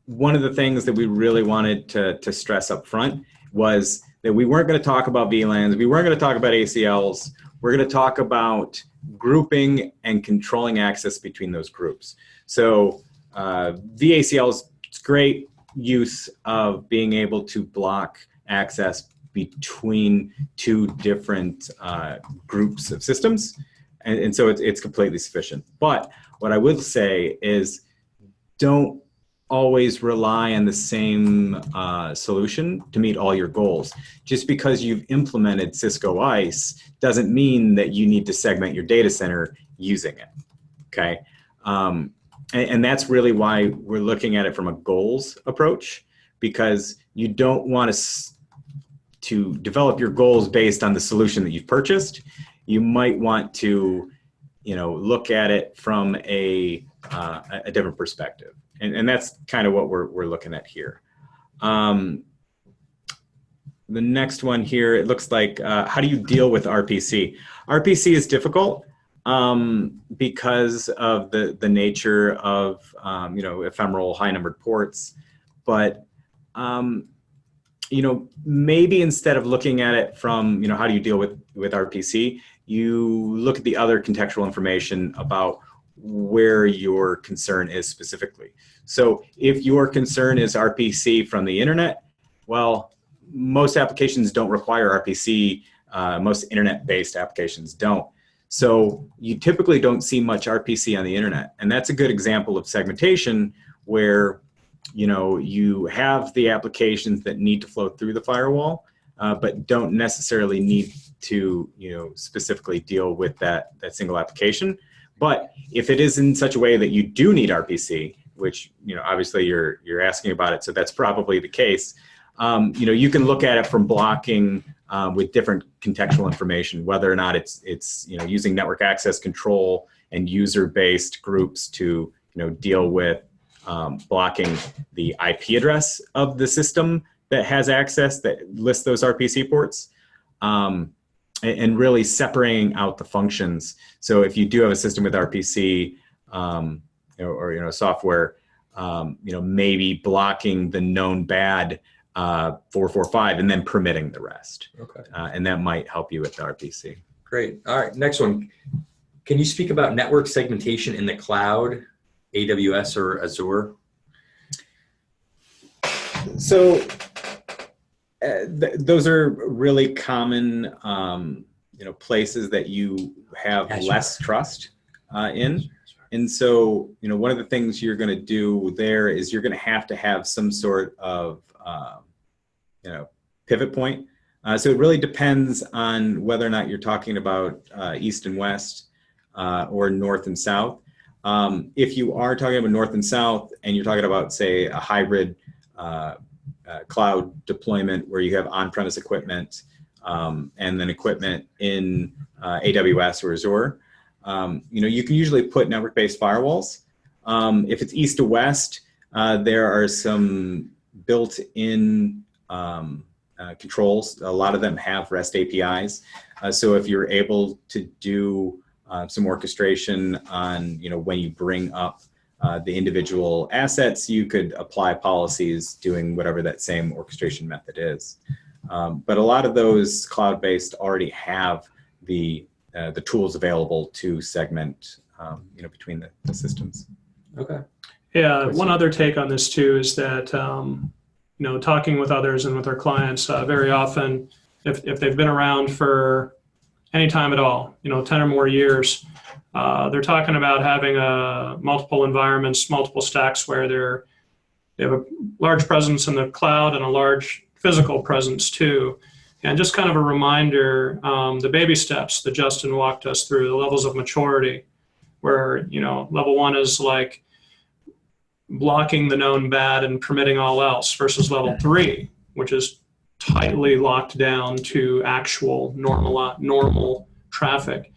one of the things that we really wanted to stress up front was that we weren't going to talk about VLANs. We weren't going to talk about ACLs. We're going to talk about grouping and controlling access between those groups. So VACLs, it's great use of being able to block access between 2 different groups of systems. And so it's completely sufficient. But what I would say is don't always rely on the same solution to meet all your goals. Just because you've implemented Cisco ICE doesn't mean that you need to segment your data center using it, okay? And that's really why we're looking at it from a goals approach, because you don't want to develop your goals based on the solution that you've purchased. You might want to, look at it from a different perspective. And that's kind of what we're looking at here. The next one here, it looks like, how do you deal with RPC? RPC is difficult. because of the nature of, ephemeral high-numbered ports. But, maybe instead of looking at it from, how do you deal with RPC, you look at the other contextual information about where your concern is specifically. So if your concern is RPC from the internet, well, most applications don't require RPC. Most internet-based applications don't. So you typically don't see much RPC on the internet. And that's a good example of segmentation where, you have the applications that need to flow through the firewall, but don't necessarily need to, specifically deal with that single application. But if it is in such a way that you do need RPC, which, obviously you're asking about it, so that's probably the case, you can look at it from blocking with different contextual information, whether or not it's using network access control and user-based groups to deal with blocking the IP address of the system that has access that lists those RPC ports, and really separating out the functions. So if you do have a system with RPC or software, maybe blocking the known bad 445 and then permitting the rest. Okay. And that might help you with the RPC. Great. All right. Next one. Can you speak about network segmentation in the cloud, AWS or Azure? So those are really common, places that you have less trust in. And so, one of the things you're going to do there is you're going to have some sort of, pivot point. So it really depends on whether or not you're talking about east and west or north and south. If you are talking about north and south and you're talking about, say, a hybrid cloud deployment where you have on-premise equipment and then equipment in AWS or Azure, you can usually put network-based firewalls. If it's east to west, there are some built-in controls. A lot of them have REST APIs. So if you're able to do some orchestration on, when you bring up the individual assets, you could apply policies doing whatever that same orchestration method is. But a lot of those cloud-based already have the tools available to segment, between the systems. Okay. Yeah, one other take on this too is that, talking with others and with our clients, very often, if they've been around for any time at all, 10 or more years, they're talking about having multiple environments, multiple stacks where they have a large presence in the cloud and a large physical presence too. And just kind of a reminder, the baby steps that Justin walked us through, the levels of maturity, where, level one is like blocking the known bad and permitting all else, versus level 3, which is tightly locked down to actual normal traffic.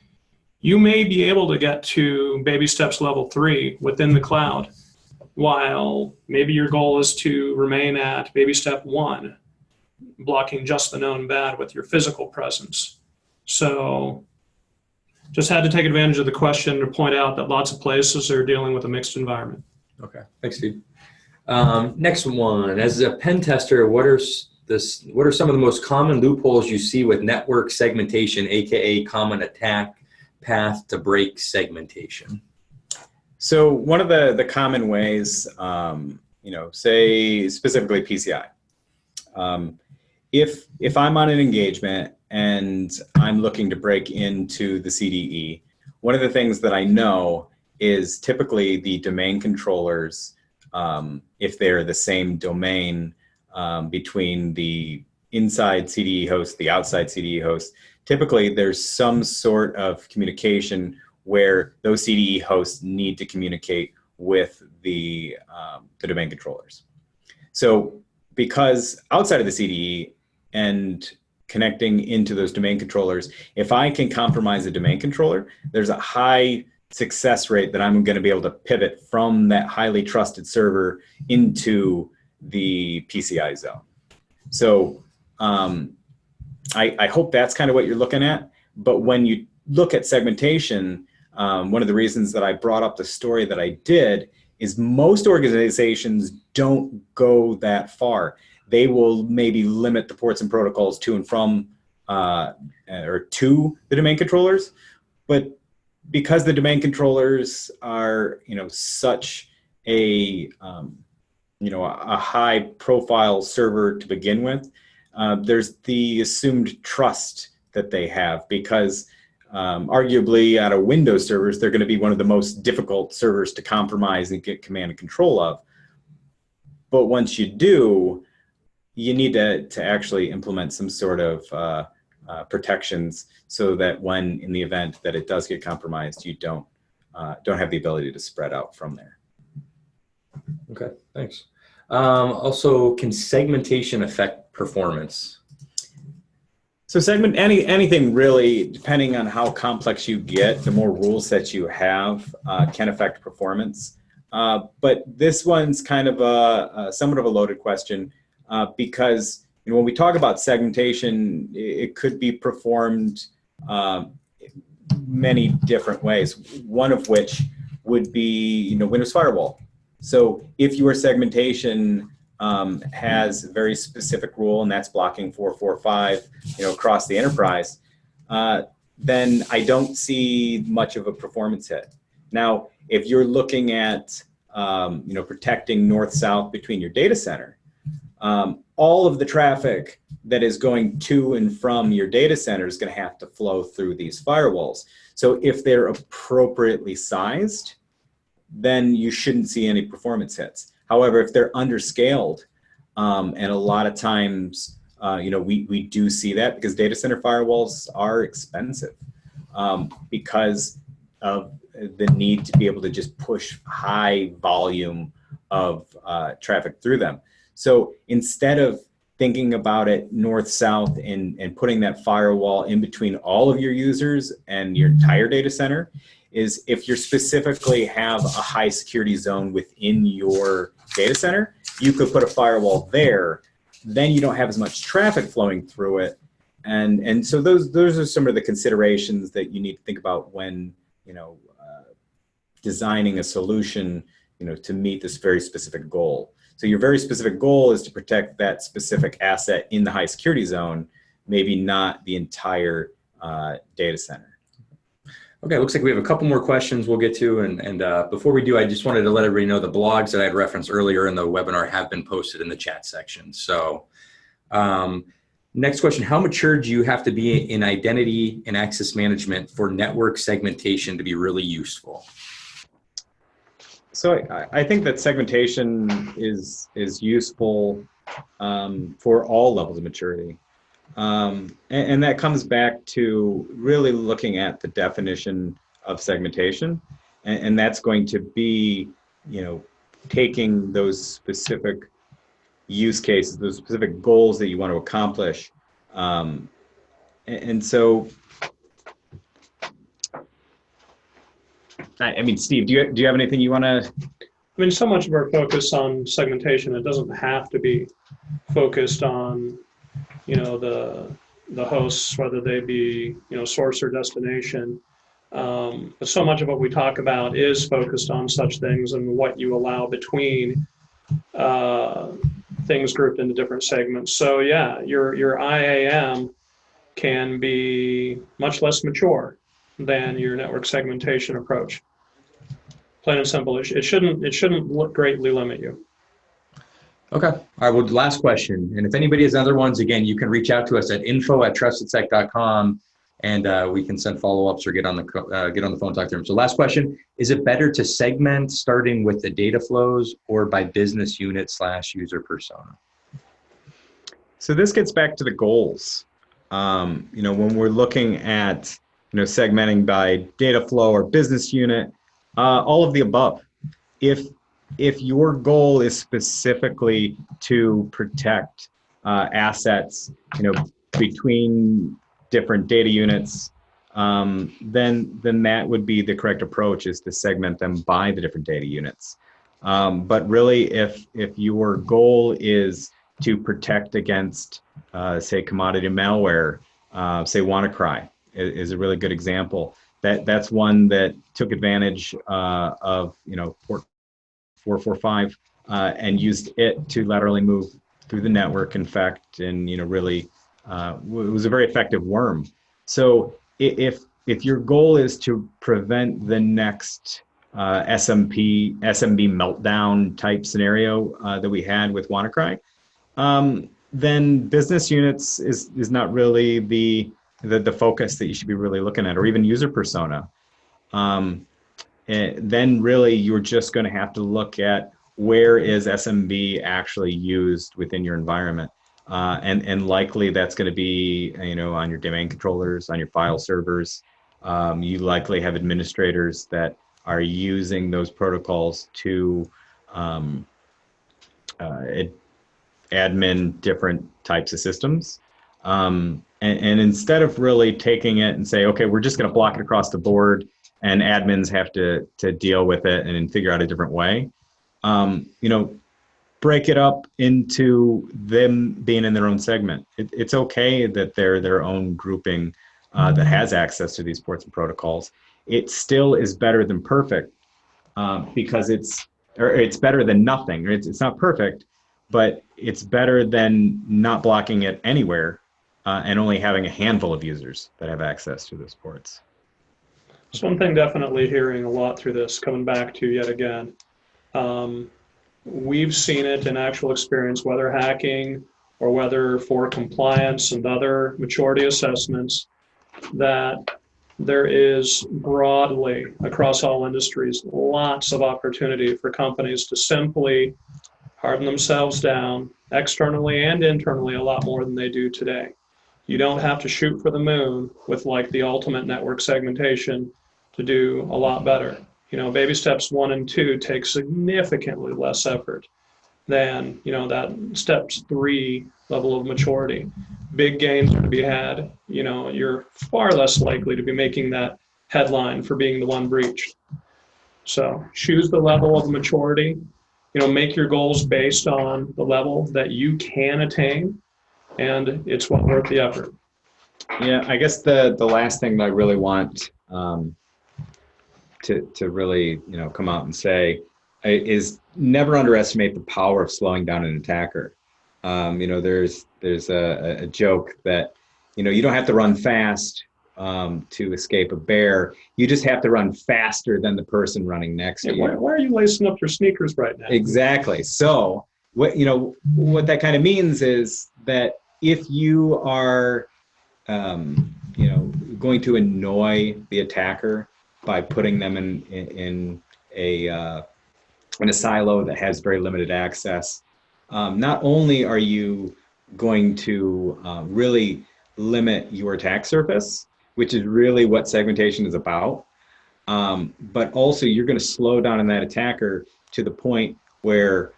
You may be able to get to baby steps level 3 within the cloud, while maybe your goal is to remain at baby step 1, blocking just the known bad with your physical presence. So just had to take advantage of the question to point out that lots of places are dealing with a mixed environment. Okay, thanks, Steve. Next one, as a pen tester, what are some of the most common loopholes you see with network segmentation, aka common attack path to break segmentation? So one of the common ways, say specifically PCI. If I'm on an engagement and I'm looking to break into the CDE, one of the things that I know is typically the domain controllers, if they're the same domain between the inside CDE host, the outside CDE host, typically there's some sort of communication where those CDE hosts need to communicate with the domain controllers. So because outside of the CDE and connecting into those domain controllers, if I can compromise a domain controller, there's a high success rate that I'm going to be able to pivot from that highly trusted server into the PCI zone. So I hope that's kind of what you're looking at. But when you look at segmentation, one of the reasons that I brought up the story that I did is most organizations don't go that far. They will maybe limit the ports and protocols to and from or to the domain controllers, but because the domain controllers are, such a, a high profile server to begin with, there's the assumed trust that they have because arguably out of Windows servers, they're going to be one of the most difficult servers to compromise and get command and control of. But once you do, you need to actually implement some sort of protections so that when in the event that it does get compromised, you don't have the ability to spread out from there. Okay, thanks. Also, can segmentation affect performance? So anything really, depending on how complex you get, the more rules that you have can affect performance. But this one's kind of somewhat of a loaded question because when we talk about segmentation, it could be performed many different ways. One of which would be Windows Firewall. So if your segmentation has a very specific rule, and that's blocking 445, across the enterprise, then I don't see much of a performance hit. Now, if you're looking at protecting north-south between your data center, all of the traffic that is going to and from your data center is going to have to flow through these firewalls. So if they're appropriately sized, then you shouldn't see any performance hits. However, if they're underscaled, and a lot of times, we do see that because data center firewalls are expensive because of the need to be able to just push high volume of traffic through them. So instead of thinking about it north-south and putting that firewall in between all of your users and your entire data center, is if you specifically have a high security zone within your data center, you could put a firewall there, then you don't have as much traffic flowing through it. And so those are some of the considerations that you need to think about when, designing a solution, to meet this very specific goal. So your very specific goal is to protect that specific asset in the high security zone, maybe not the entire data center. Okay, looks like we have a couple more questions we'll get to. And before we do, I just wanted to let everybody know the blogs that I had referenced earlier in the webinar have been posted in the chat section. So next question, how mature do you have to be in identity and access management for network segmentation to be really useful? So I think that segmentation is useful for all levels of maturity. And that comes back to really looking at the definition of segmentation. And that's going to be, taking those specific use cases, those specific goals that you want to accomplish. And so, I mean, Steve, do you have anything you want to? I mean, so much of our focus on segmentation, it doesn't have to be focused on, the hosts, whether they be, source or destination. But so much of what we talk about is focused on such things and what you allow between things grouped into different segments. So yeah, your IAM can be much less mature than your network segmentation approach. Plain and simple. It shouldn't greatly limit you. Okay. All right. Well, last question. And if anybody has other ones, again, you can reach out to us at info@trustedsec.com and we can send follow-ups or get on the phone, talk to them. So last question, is it better to segment starting with the data flows or by business unit / user persona? So this gets back to the goals. When we're looking at, segmenting by data flow or business unit, all of the above. If your goal is specifically to protect assets, between different data units, then that would be the correct approach, is to segment them by the different data units. But really, if your goal is to protect against, say, commodity malware, say WannaCry is a really good example, That's one that took advantage of port 445 and used it to laterally move through the network, and really it was a very effective worm. So if your goal is to prevent the next SMB meltdown type scenario that we had with WannaCry, then business units is not really the focus that you should be really looking at, or even user persona. Then really you're just going to have to look at where is SMB actually used within your environment. And likely that's going to be, on your domain controllers, on your file servers. You likely have administrators that are using those protocols to admin different types of systems. And instead of really taking it and say, okay, we're just going to block it across the board and admins have to deal with it and figure out a different way, break it up into them being in their own segment. It's okay that they're their own grouping that has access to these ports and protocols. It still is better than perfect because it's better than nothing. It's not perfect, but it's better than not blocking it anywhere and only having a handful of users that have access to those ports. So one thing definitely hearing a lot through this, coming back to yet again, we've seen it in actual experience, whether hacking or whether for compliance and other maturity assessments, that there is broadly across all industries lots of opportunity for companies to simply harden themselves down externally and internally a lot more than they do today. You don't have to shoot for the moon with like the ultimate network segmentation to do a lot better. Baby steps 1 and 2 take significantly less effort than, that steps 3 level of maturity. Big gains are to be had. You're far less likely to be making that headline for being the one breached. So choose the level of maturity, make your goals based on the level that you can attain, and it's well worth the effort. Yeah, I guess the last thing that I really want to really come out and say is never underestimate the power of slowing down an attacker. There's a joke that you don't have to run fast to escape a bear. You just have to run faster than the person running next to you. Why are you lacing up your sneakers right now? Exactly. So what that kind of means is that if you are going to annoy the attacker by putting them in a silo that has very limited access, not only are you going to really limit your attack surface, which is really what segmentation is about, but also you're going to slow down on that attacker to the point where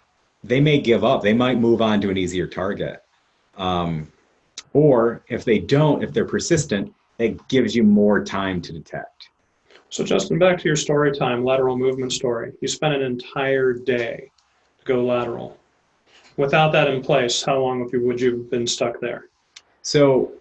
they may give up. They might move on to an easier target. Or if they don't, if they're persistent, it gives you more time to detect. So Justin, back to your story time, lateral movement story. You spent an entire day to go lateral. Without that in place, how long would you have been stuck there? So,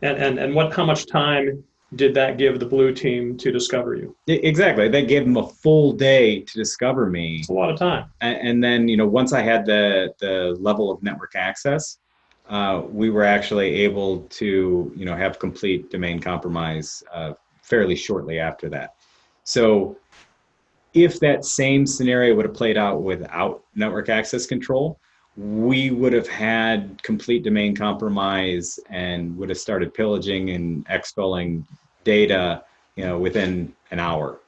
and how much time did that give the blue team to discover you? Exactly. They gave them a full day to discover me. It's a lot of time. And then, once I had the level of network access, we were actually able to, have complete domain compromise fairly shortly after that. So if that same scenario would have played out without network access control, we would have had complete domain compromise and would have started pillaging and expelling data, within an hour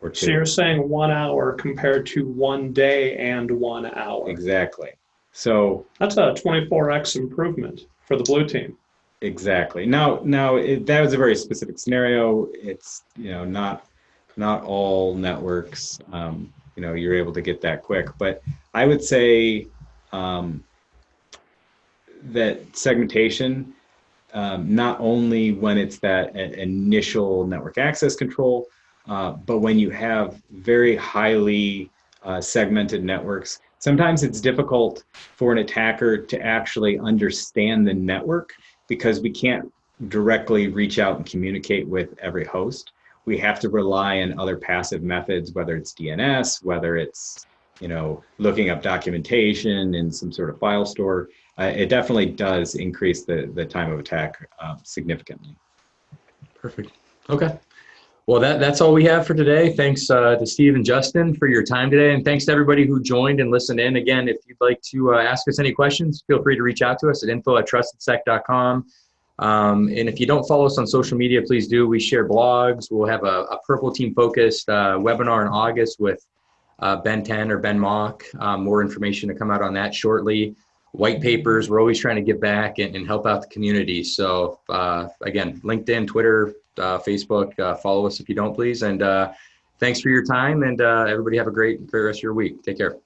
or 2. So you're saying 1 hour compared to 1 day and 1 hour. Exactly. So that's a 24x improvement for the blue team. Exactly. Now that was a very specific scenario. It's not all networks. You're able to get that quick, but I would say that segmentation, not only when it's that initial network access control, but when you have very highly segmented networks, sometimes it's difficult for an attacker to actually understand the network because we can't directly reach out and communicate with every host. we have to rely on other passive methods, whether it's DNS, whether it's, looking up documentation in some sort of file store. It definitely does increase the time of attack significantly. Perfect. Okay. Well, that's all we have for today. Thanks to Steve and Justin for your time today. And thanks to everybody who joined and listened in. Again, if you'd like to ask us any questions, feel free to reach out to us at info@trustedsec.com. And if you don't follow us on social media, please do. We share blogs. We'll have a Purple Team focused webinar in August with Ben 10 or Ben Mock. More information to come out on that shortly. White papers. We're always trying to give back and help out the community. So again, LinkedIn, Twitter, Facebook, follow us if you don't, please. And thanks for your time. And everybody have a great rest of your week. Take care.